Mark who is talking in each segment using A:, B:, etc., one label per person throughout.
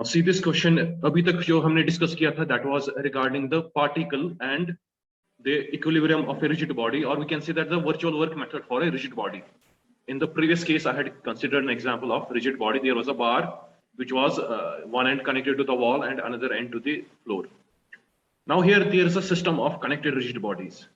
A: See this question अभी तक जो हमने डिस्कस किया था that was regarding the particle and the equilibrium of a rigid body, or we can say that the virtual work method for a rigid body. In the previous case, I had considered an example of rigid body. There was a bar which was one end connected to the wall and another end to the floor. Now here there is a system of connected rigid bodies.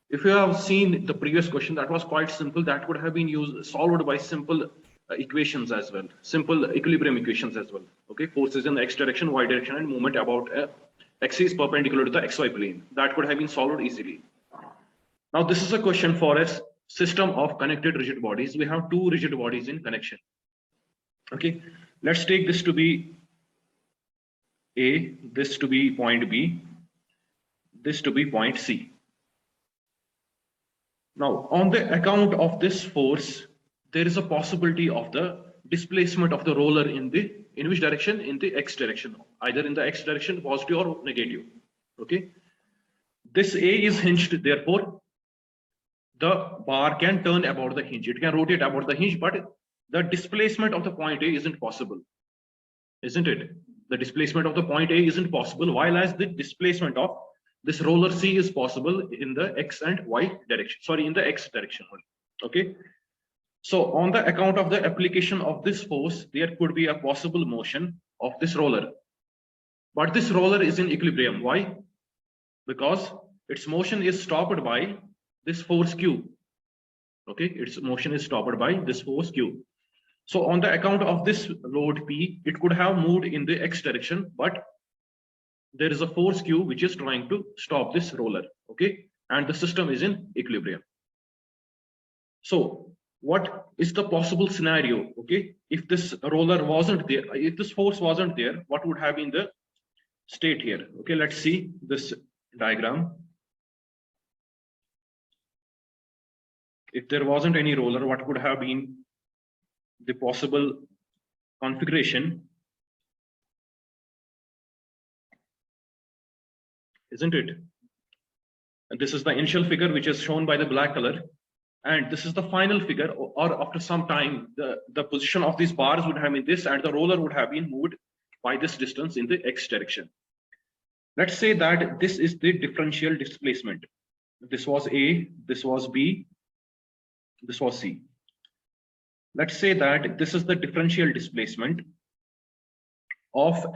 A: If you have seen the previous question, that was quite simple. That would have been solved by simple equations as well, simple equilibrium equations as well. Okay, forces in the x direction, y direction, and movement about x is perpendicular to the xy plane. That could have been solved easily. Now this is a question for a system of connected rigid bodies. We have two rigid bodies in connection. Okay, let's take this to be A, this to be point B, this to be point C. Now, on the account of this force, there is a possibility of the displacement of the roller in which direction? In the x direction, either in the x direction, positive or negative. Okay. This A is hinged, therefore, the bar can turn about the hinge. It can rotate about the hinge, but the displacement of the point A isn't possible, isn't it? The displacement of the point A isn't possible, while as the displacement of this roller C is possible in the x and y direction, sorry, in the x direction only. Okay, so on the account of the application of this force, there could be a possible motion of this roller, but this roller is in equilibrium. Why? Because its motion is stopped by this force Q. Okay, its motion is stopped by this force Q. So on the account of this load P, it could have moved in the x direction, but there is a force Q which is trying to stop this roller. Okay, and the system is in equilibrium. So what is the possible scenario? Okay, if this roller wasn't there, if this force wasn't there, what would have been the state here? Okay, let's see this diagram. If there wasn't any roller, what could have been the possible configuration? Isn't it? And this is the initial figure which is shown by the black color, and this is the final figure, or after some time the position of these bars would have been this, and the roller would have been moved by this distance in the x direction. Let's say that this is the differential displacement. This was A, this was B, this was C. Let's say that this is the differential displacement of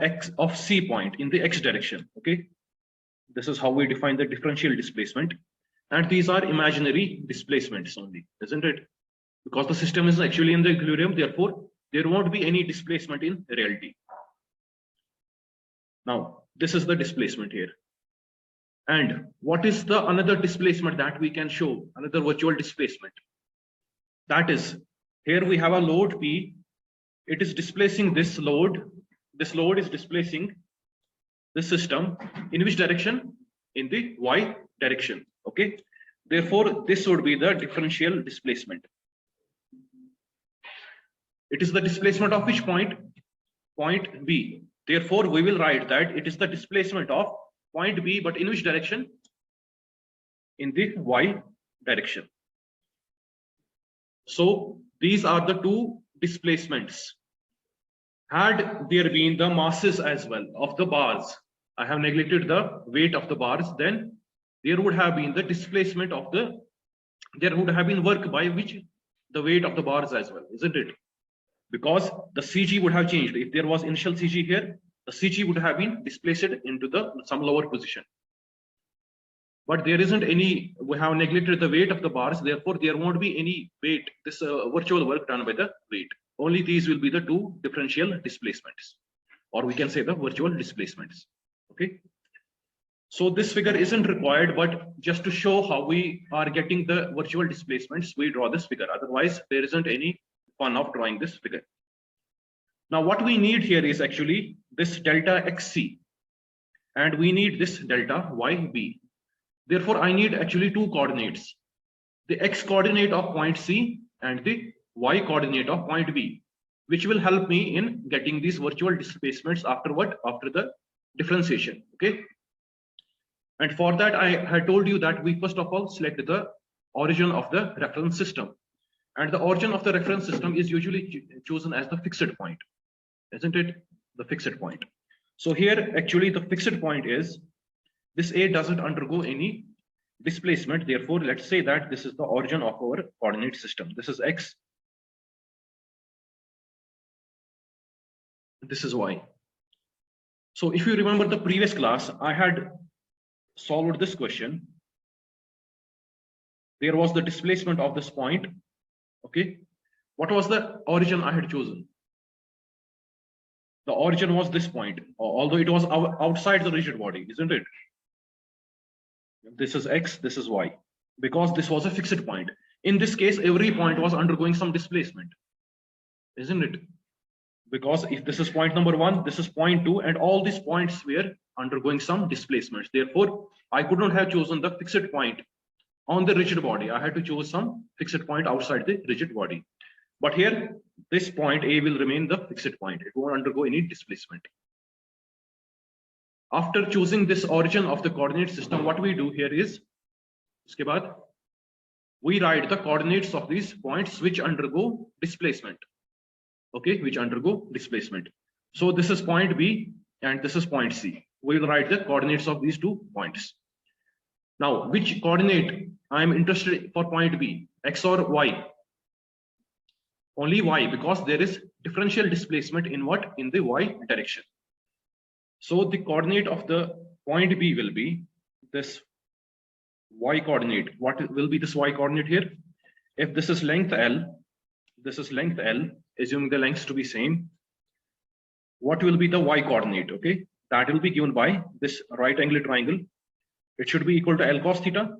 A: C point in the x direction. Okay, this is how we define the differential displacement, and these are imaginary displacements only, isn't it? Because the system is actually in the equilibrium, therefore there won't be any displacement in reality. Now this is the displacement here, and what is the another displacement that we can show, another virtual displacement? That is, here we have a load P, it is displacing this load is displacing the system in which direction? In the y direction. Okay, therefore this would be the differential displacement. It is the displacement of which point? Point B. Therefore we will write that it is the displacement of point B, but in which direction? In the y direction. So these are the two displacements. Had there been the masses as well of the bars, I have neglected the weight of the bars, then there would have been the displacement of there would have been work by which the weight of the bars as well, isn't it? Because the CG would have changed. If there was initial CG here, the CG would have been displaced into some lower position. But there isn't any, we have neglected the weight of the bars, therefore there won't be any weight, this virtual work done by the weight. Only these will be the two differential displacements, or we can say the virtual displacements. Okay, so this figure isn't required, but just to show how we are getting the virtual displacements, we draw this figure. Otherwise there isn't any fun of drawing this figure. Now what we need here is actually this delta xc, and we need this delta yb. Therefore I need actually two coordinates, the x coordinate of point C and the y coordinate of point B, which will help me in getting these virtual displacements after what? After the differentiation. Okay, and for that I had told you that we first of all select the origin of the reference system, and the origin of the reference system is usually chosen as the fixed point, isn't it? the fixed point. So here actually the fixed point is this A doesn't undergo any displacement. Therefore, let's say that this is the origin of our coordinate system. This is X. This is Y. So if you remember the previous class, I had solved this question. There was the displacement of this point. Okay. What was the origin I had chosen? The origin was this point, although it was outside the rigid body, isn't it? This is X, this is Y, because this was a fixed point. In this case, every point was undergoing some displacement, isn't it? Because if this is point number 1, this is point 2, and all these points were undergoing some displacements. Therefore, I could not have chosen the fixed point on the rigid body. I had to choose some fixed point outside the rigid body. But here, this point A will remain the fixed point. It won't undergo any displacement. After choosing this origin of the coordinate system, what we do here is, uske baad, we write the coordinates of these points which undergo displacement. Okay, which undergo displacement. So this is point B and this is point C. We will write the coordinates of these 2 points. Now, which coordinate I am interested for point B, X or Y? Only Y, because there is differential displacement in what? In the Y direction. So the coordinate of the point B will be this Y coordinate. What will be this Y coordinate here? If this is length L, this is length L, assuming the lengths to be same, what will be the Y coordinate? Okay, that will be given by this right angle triangle. It should be equal to L cos theta.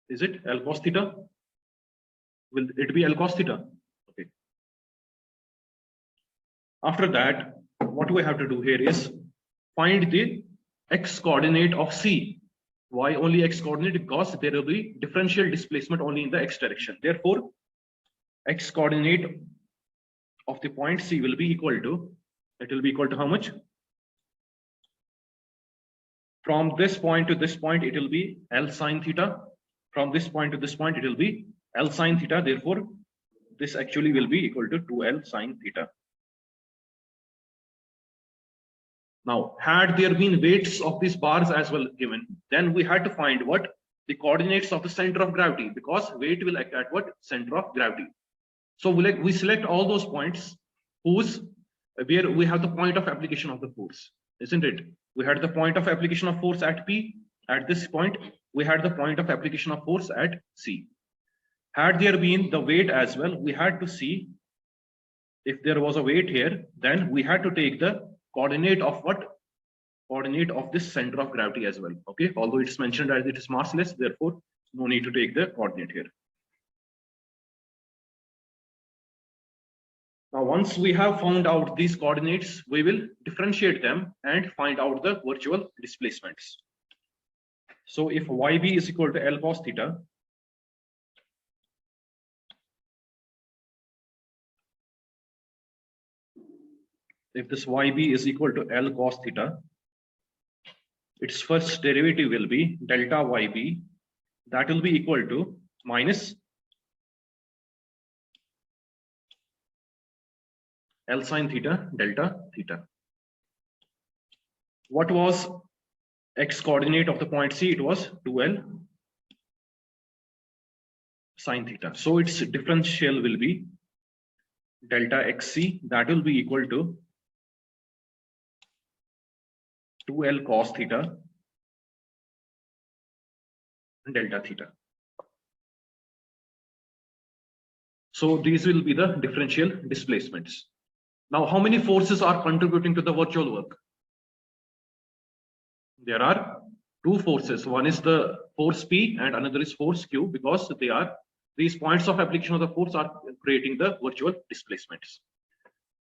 A: Is it L cos theta? Will it be L cos theta? Okay. After that, what we have to do here is find the X coordinate of C. Why only X coordinate? Because there will be differential displacement only in the X direction. Therefore, X coordinate of the point C will be equal to, it will be equal to how much? From this point to this point, it will be L sine theta. From this point to this point, it will be L sine theta. Therefore, this actually will be equal to 2L sine theta. Now, had there been weights of these bars as well given, then we had to find what? The coordinates of the center of gravity, because weight will act at what? Center of gravity. So we select all those points where we have the point of application of the force, isn't it? We had the point of application of force at P. At this point, we had the point of application of force at C. Had there been the weight as well, we had to see if there was a weight here, then we had to take the coordinate of what? Coordinate of this center of gravity as well. Okay, although it's mentioned as it is massless, therefore no need to take the coordinate here. Now, once we have found out these coordinates, we will differentiate them and find out the virtual displacements. So if YB is equal to L cos theta, if this YB is equal to L cos theta, its first derivative will be delta YB, that will be equal to minus L sine theta delta theta. What was X coordinate of the point C? It was 2L sine theta. So its differential will be delta XC, that will be equal to 2L cos theta delta theta. So these will be the differential displacements. Now, how many forces are contributing to the virtual work? There are 2 forces. One is the force P and another is force Q, because these points of application of the force are creating the virtual displacements.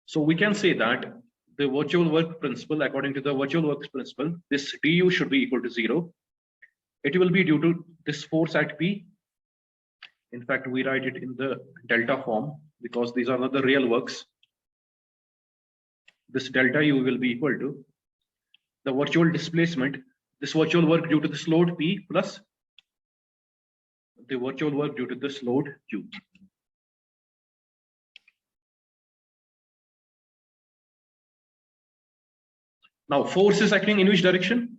A: So we can say that the virtual work principle, according to the virtual work principle, this du should be equal to 0. It will be due to this force at P. In fact, we write it in the delta form because these are not the real works. This delta U will be equal to the virtual displacement, this virtual work due to this load P plus the virtual work due to this load Q. Now force is acting in which direction?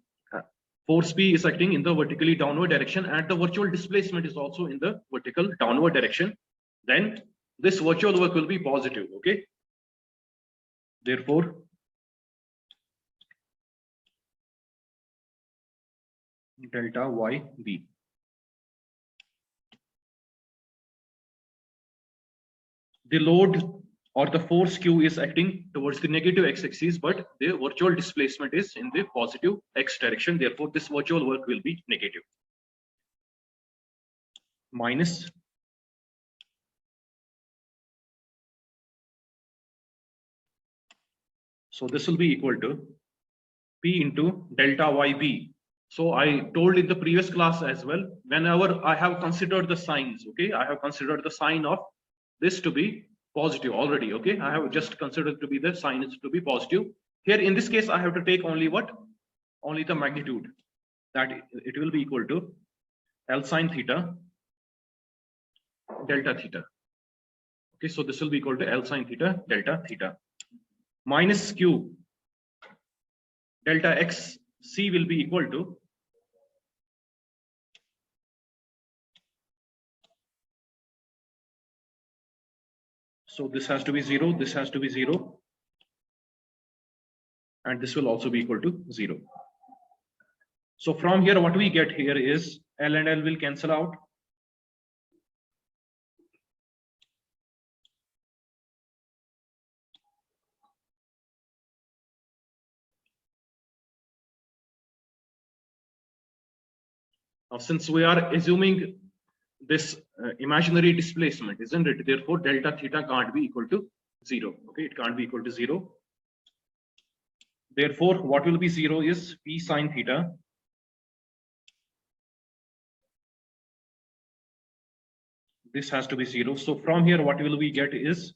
A: Force P is acting in the vertically downward direction, and the virtual displacement is also in the vertical downward direction. Then this virtual work will be positive. Okay. Therefore, delta YB. The load or the force Q is acting towards the negative x-axis, but the virtual displacement is in the positive x direction. Therefore, this virtual work will be negative. Minus so this will be equal to P into delta YB. So I told in the previous class as well, whenever I have considered the signs, okay, I have considered the sign of this to be positive already, okay, I have just considered to be the sign is to be positive. Here in this case, I have to take only what? Only the magnitude, that it will be equal to L sine theta delta theta. Okay, so this will be equal to L sine theta delta theta minus Q delta x C will be equal to so this has to be 0, this has to be 0, and this will also be equal to 0. So from here, what we get here is L and L will cancel out. Now, since we are assuming this imaginary displacement, isn't it? Therefore, delta theta can't be equal to 0. Okay, it can't be equal to 0. Therefore, what will be 0 is P sine theta this has to be 0. So from here, what will we get is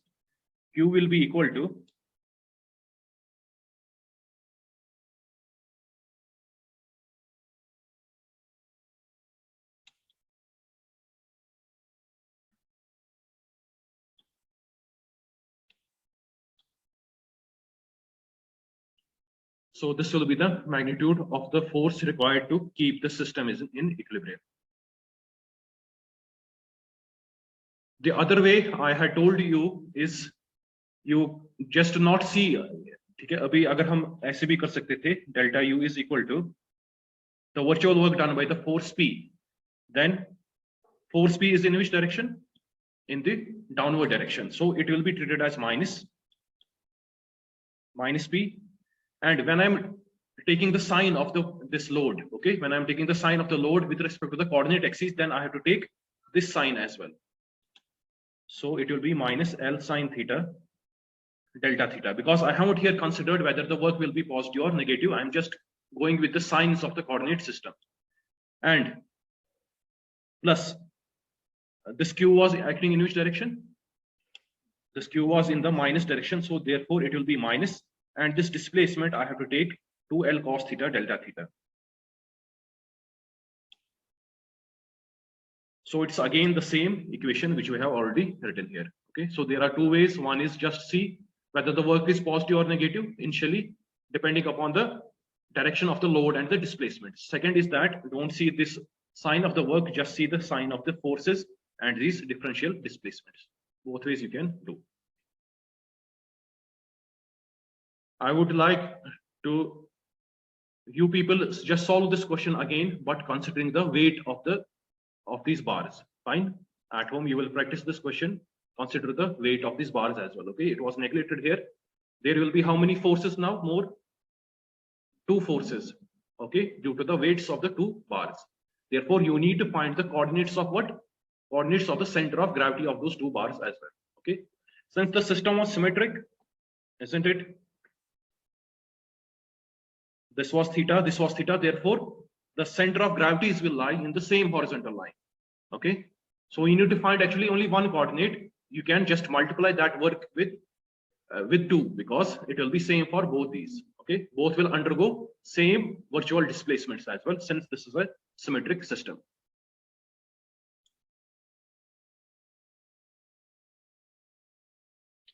A: Q will be equal to so this will be the magnitude of the force required to keep the system in equilibrium. The other way I had told you is you just not see. ठीक है, अभी अगर हम ऐसे भी कर सकते थे, delta U is equal to the virtual work done by the force P. Then force P is in which direction? In the downward direction. So it will be treated as minus P. And when I'm taking the sign of this load, okay, when I'm taking the sign of the load with respect to the coordinate axis, then I have to take this sign as well. So it will be minus L sine theta delta theta, because I haven't here considered whether the work will be positive or negative. I'm just going with the signs of the coordinate system. And plus this Q was acting in which direction? This Q was in the minus direction, so therefore it will be minus, and this displacement I have to take 2L cos theta delta theta. So it's again the same equation which we have already written here. Okay, so there are two ways. One is just see whether the work is positive or negative initially, depending upon the direction of the load and the displacement. Second is that don't see this sign of the work, just see the sign of the forces and these differential displacements. Both ways you can do. I would like to you people just solve this question again, but considering the weight of these bars. Fine. At home, you will practice this question. Consider the weight of these bars as well. Okay, it was neglected here. There will be how many forces now? More? 2 forces. Okay, due to the weights of the 2 bars. Therefore, you need to find the coordinates of what? Coordinates of the center of gravity of those 2 bars as well. Okay, since the system was symmetric, isn't it? This was theta, this was theta. Therefore, the center of gravities will lie in the same horizontal line. Okay, so you need to find actually only one coordinate. You can just multiply that work with 2, because it will be same for both these. Okay, both will undergo same virtual displacements as well, since this is a symmetric system.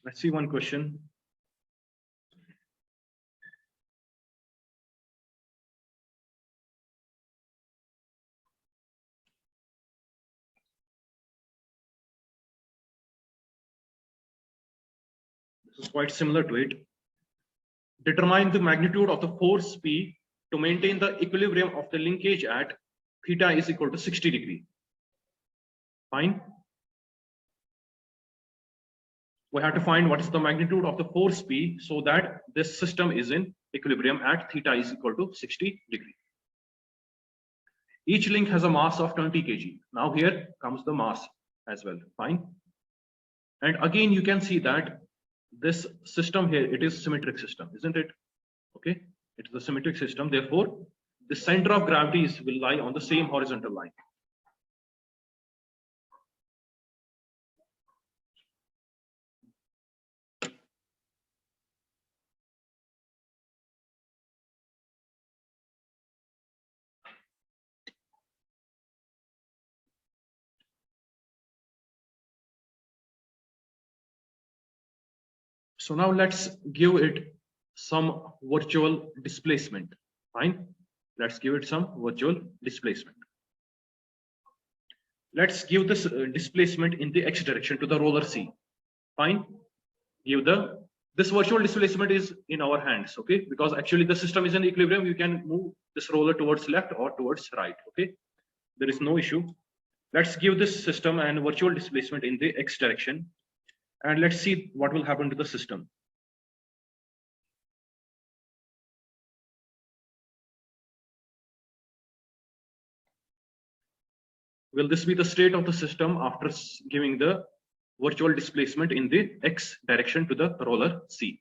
A: Let's see one question. This is quite similar to it. Determine the magnitude of the force P to maintain the equilibrium of the linkage at theta is equal to 60 degree. Fine. We have to find what is the magnitude of the force P so that this system is in equilibrium at theta is equal to 60 degree. Each link has a mass of 20 kg. Now here comes the mass as well. Fine. And again, you can see that this system here, it is symmetric system, isn't it? Okay, it is a symmetric system. Therefore, the center of gravity will lie on the same horizontal line. So now let's give it some virtual displacement. Fine. Let's give it some virtual displacement. Let's give this displacement in the x direction to the roller C. Fine. Give this virtual displacement is in our hands, okay? Because actually the system is in equilibrium. You can move this roller towards left or towards right, okay? There is no issue. Let's give this system an virtual displacement in the x direction. And let's see what will happen to the system. Will this be the state of the system after giving the virtual displacement in the x direction to the roller C?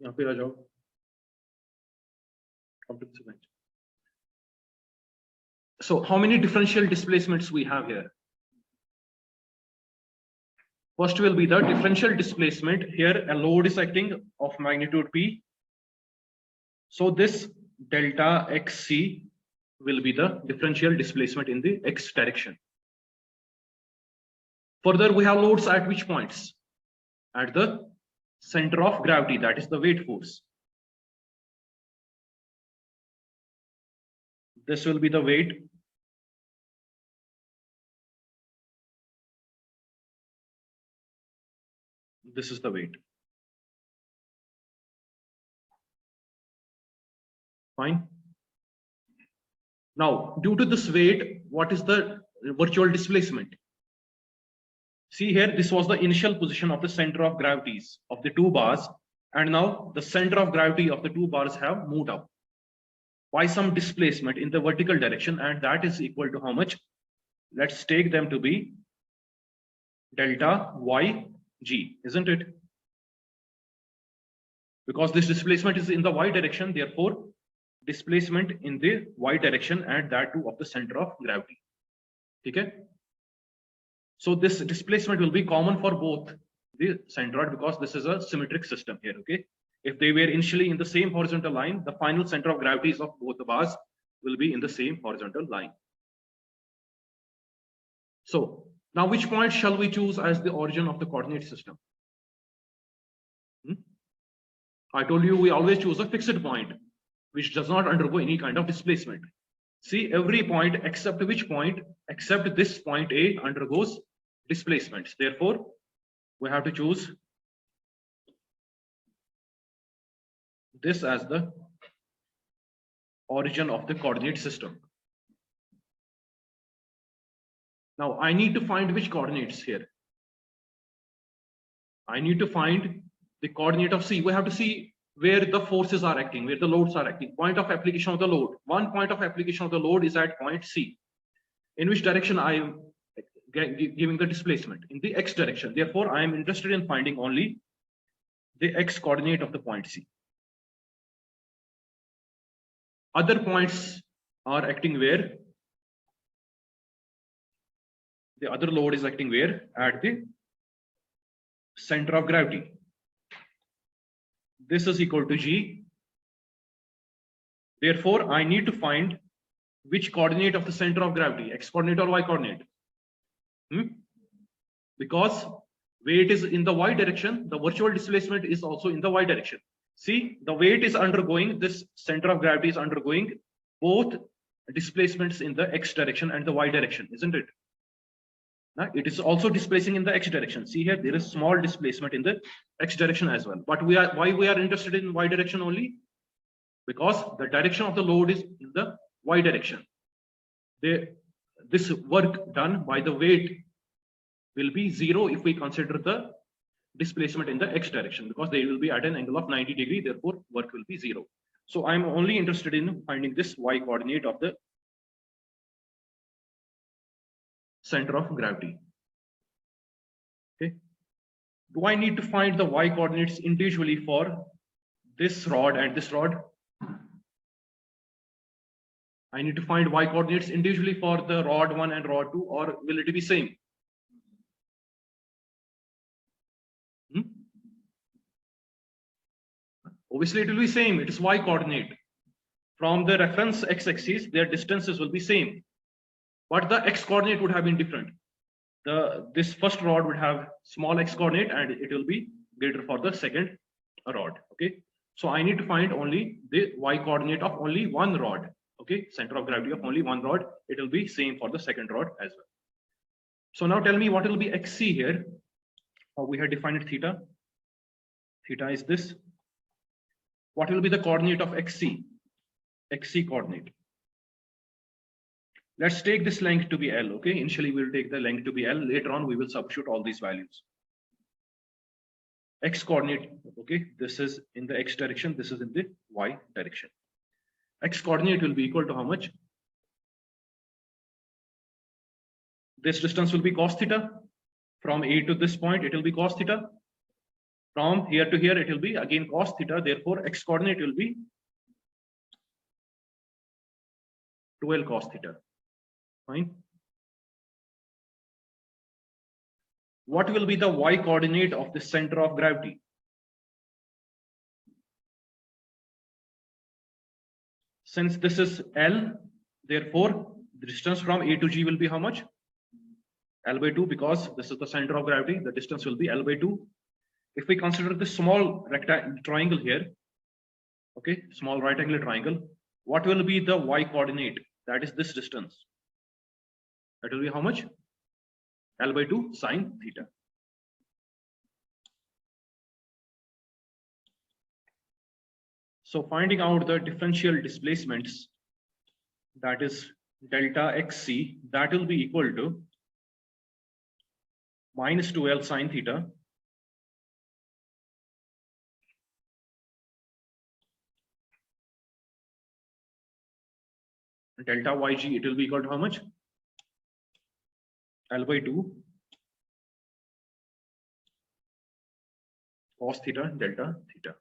A: यहाँ पे आ जाओ. So how many differential displacements we have here? First will be the differential displacement. Here a load is acting of magnitude P. So this delta xc will be the differential displacement in the x direction. Further, we have loads at which points? At the center of gravity, that is the weight force. This will be the weight. This is the weight. Fine. Now, due to this weight, what is the virtual displacement? See here, this was the initial position of the center of gravities of the two bars, and now the center of gravity of the two bars have moved up by some displacement in the vertical direction, and that is equal to how much? Let's take them to be delta yg, isn't it? Because this displacement is in the y direction, therefore displacement in the y direction and that too of the center of gravity. Okay. So this displacement will be common for both the centroid because this is a symmetric system here. Okay. If they were initially in the same horizontal line, the final center of gravities of both the bars will be in the same horizontal line. So now which point shall we choose as the origin of the coordinate system? I told you we always choose a fixed point which does not undergo any kind of displacement. See, every point except which point, except this point A undergoes displacements. Therefore, we have to choose this as the origin of the coordinate system. Now, I need to find which coordinates here. I need to find the coordinate of C. We have to see where the forces are acting, where the loads are acting. Point of application of the load. One point of application of the load is at point C. In which direction I am giving the displacement? In the x direction. Therefore, I am interested in finding only the x coordinate of the point C. Other points are acting where? The other load is acting where? At the center of gravity. This is equal to G. Therefore, I need to find which coordinate of the center of gravity, x coordinate or y coordinate. Because weight is in the y direction, the virtual displacement is also in the y direction. See, the weight is undergoing, this center of gravity is undergoing both displacements in the x direction and the y direction, isn't it? Now, it is also displacing in the x direction. See here, there is small displacement in the x direction as well. But why we are interested in y direction only? Because the direction of the load is in the y direction. This work done by the weight will be 0 if we consider the displacement in the x direction, because they will be at an angle of 90 degree, therefore work will be 0. So I'm only interested in finding this y coordinate of the center of gravity. Okay. Do I need to find the y coordinates individually for this rod and this rod? I need to find y coordinates individually for the rod 1 and rod 2, or will it be same? Obviously, it will be same. It is y coordinate. From the reference x-axis, their distances will be same, but the x coordinate would have been different. This first rod would have small x coordinate, and it will be greater for the second rod. Okay, so I need to find only the y coordinate of only one rod. Okay, center of gravity of only one rod. It will be same for the second rod as well. So now tell me what will be xc here. We had defined theta. Theta is this. What will be the coordinate of xc? Xc coordinate. Let's take this length to be L. Okay, initially we will take the length to be L. Later on, we will substitute all these values. X coordinate. Okay, this is in the x direction. This is in the y direction. X coordinate will be equal to how much? This distance will be cos theta. From A to this point, it will be cos theta. From here to here, it will be again cos theta. Therefore, x coordinate will be 12 cos theta. Fine. What will be the y coordinate of the center of gravity? Since this is L, therefore the distance from A to G will be how much? L by 2, because this is the center of gravity. The distance will be L by 2. If we consider this small rectangle triangle here, okay, small right angle triangle, what will be the y coordinate? That is this distance. That will be how much? L by 2 sine theta. So finding out the differential displacements, that is delta xc, that will be equal to minus 2L sine theta delta yg, it will be equal to how much? L by 2 cos theta delta theta.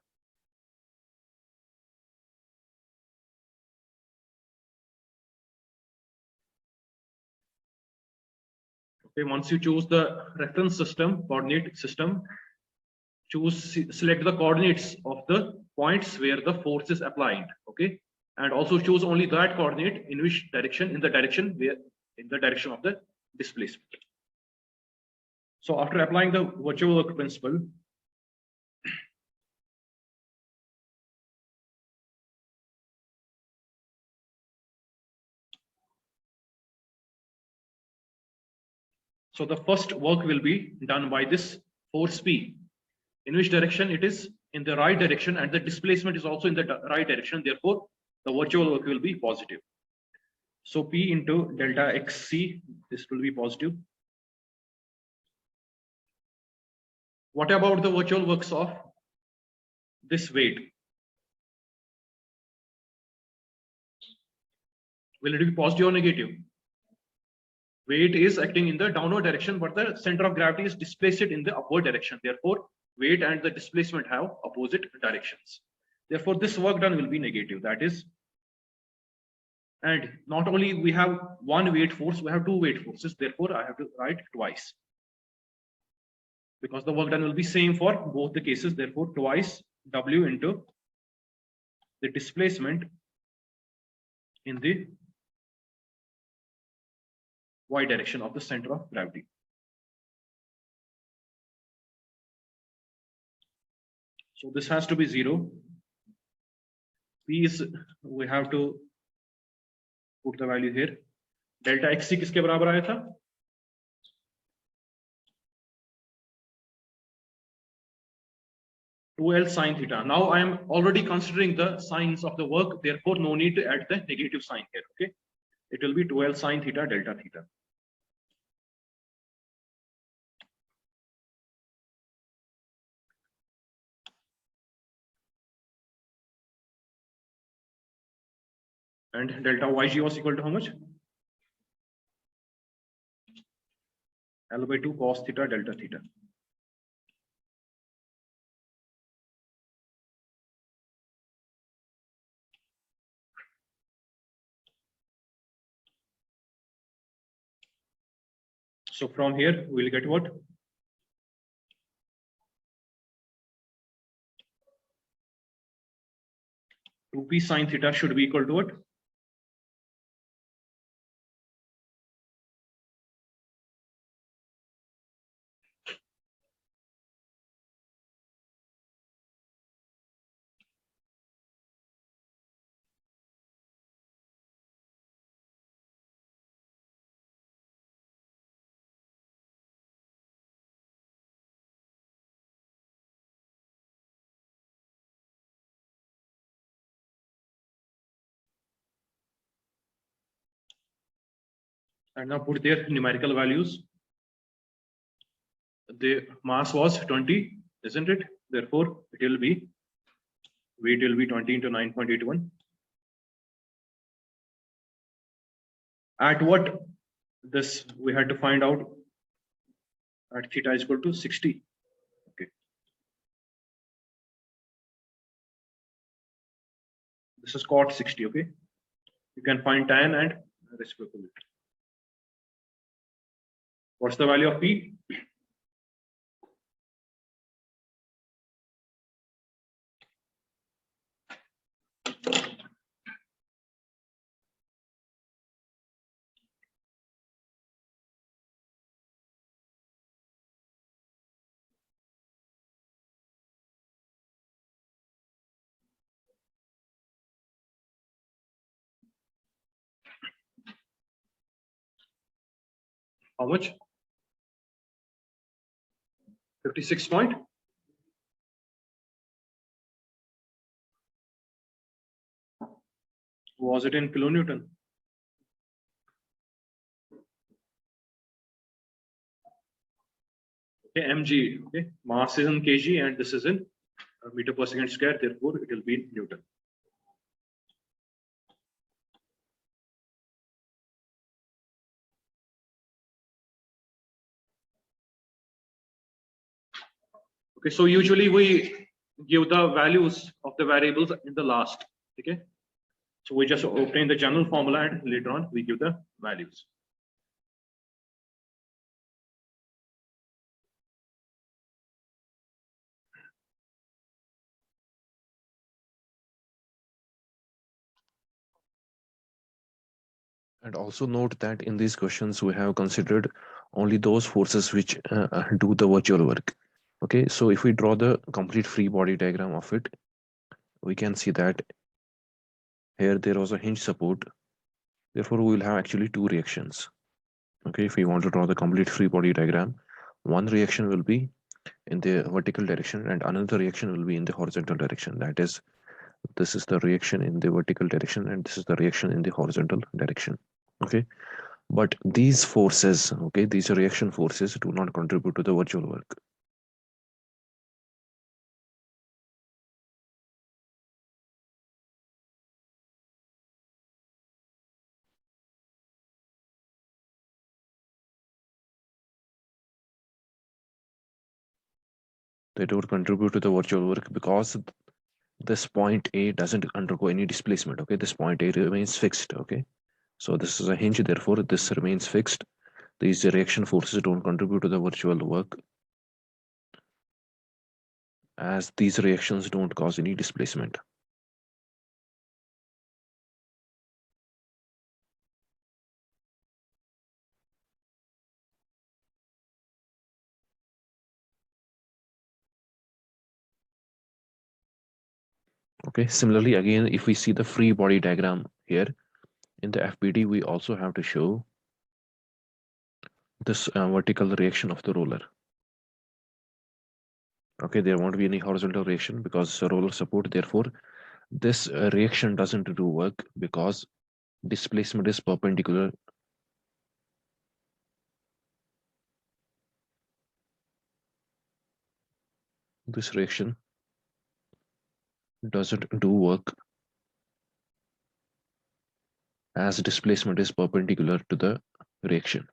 A: Okay, once you choose the reference system, coordinate system, select the coordinates of the points where the force is applied. Okay, and also choose only that coordinate in which direction, in the direction of the displacement. So after applying the virtual work principle, so the first work will be done by this force P. In which direction? It is in the right direction, and the displacement is also in the right direction. Therefore, the virtual work will be positive. So P into delta xc, this will be positive. What about the virtual works of this weight? Will it be positive or negative? Weight is acting in the downward direction, but the center of gravity is displaced in the upward direction. Therefore, weight and the displacement have opposite directions. Therefore, this work done will be negative. That is, and not only we have one weight force, we have two weight forces. Therefore, I have to write twice, because the work done will be same for both the cases. Therefore, twice W into the displacement in the y direction of the center of gravity. So this has to be 0. P is, we have to put the value here. Delta XC किसके बराबर आया था? 2L sine theta. Now I am already considering the signs of the work, therefore no need to add the negative sign here. Okay, it will be 2L sine theta delta theta. And delta YG was equal to how much? L by 2 cos theta delta theta. So from here we'll get what? Two P sine theta should be equal to what? And now put their numerical values. The mass was 20, isn't it? Therefore, it will be, weight will be 20 into 9.81. At what? This we had to find out at theta is equal to 60. Okay. This is cot 60. Okay. You can find tan and reciprocal. What's the value of P? How much? 56 point. Was it in kilonewton? Okay, mg. Okay, mass is in kg and this is in meter per second square. Therefore, it will be in Newton. Okay, so usually we give the values of the variables in the last. Okay, so we just obtain the general formula and later on we give the values.
B: And also note that in these questions, we have considered only those forces which do the virtual work. Okay, so if we draw the complete free body diagram of it, we can see that here there was a hinge support. Therefore, we will have actually two reactions. Okay, if we want to draw the complete free body diagram, one reaction will be in the vertical direction and another reaction will be in the horizontal direction. That is, this is the reaction in the vertical direction and this is the reaction in the horizontal direction. Okay, but these forces, okay, these reaction forces do not contribute to the virtual work. They don't contribute to the virtual work because this point A doesn't undergo any displacement. Okay, this point A remains fixed. Okay, so this is a hinge, therefore this remains fixed. These reaction forces don't contribute to the virtual work as these reactions don't cause any displacement. Okay, similarly, again, if we see the free body diagram here in the FBD, we also have to show this vertical reaction of the roller. Okay, there won't be any horizontal reaction because it's a roller support. Therefore, this reaction doesn't do work because displacement is perpendicular. This reaction doesn't do work as displacement is perpendicular to the reaction.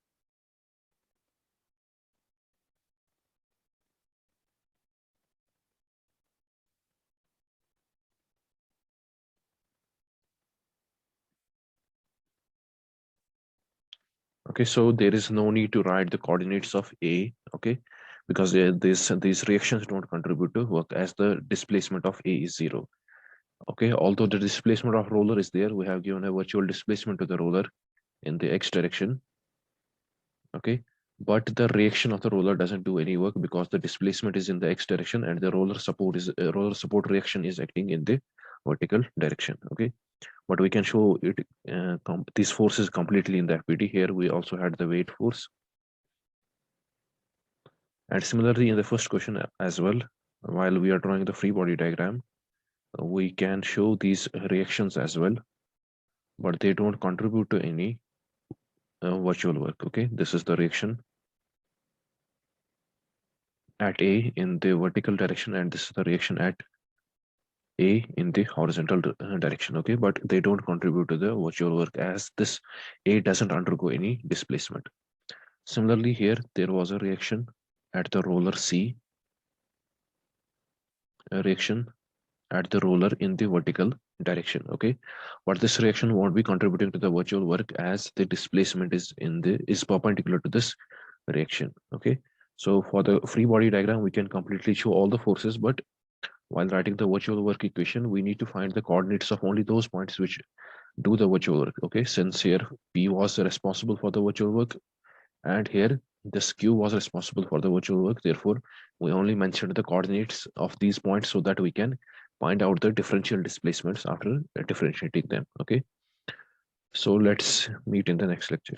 B: Okay, so there is no need to write the coordinates of A, okay, because these reactions don't contribute to work as the displacement of A is 0. Okay, although the displacement of roller is there, we have given a virtual displacement to the roller in the x direction. Okay, but the reaction of the roller doesn't do any work because the displacement is in the x direction and the roller support reaction is acting in the vertical direction. Okay, but we can show it these forces completely in the FBD. Here we also had the weight force. And similarly, in the first question as well, while we are drawing the free body diagram, we can show these reactions as well, but they don't contribute to any virtual work. Okay, this is the reaction at A in the vertical direction, and this is the reaction at A in the horizontal direction. Okay, but they don't contribute to the virtual work as this A doesn't undergo any displacement. Similarly, here there was a reaction at the roller C, a reaction at the roller in the vertical direction. Okay, but this reaction won't be contributing to the virtual work as the displacement is perpendicular to this reaction. Okay, so for the free body diagram we can completely show all the forces, but while writing the virtual work equation we need to find the coordinates of only those points which do the virtual work. Okay, since here P was responsible for the virtual work and here this Q was responsible for the virtual work, therefore we only mentioned the coordinates of these points so that we can find out the differential displacements after differentiating them. Okay, so let's meet in the next lecture.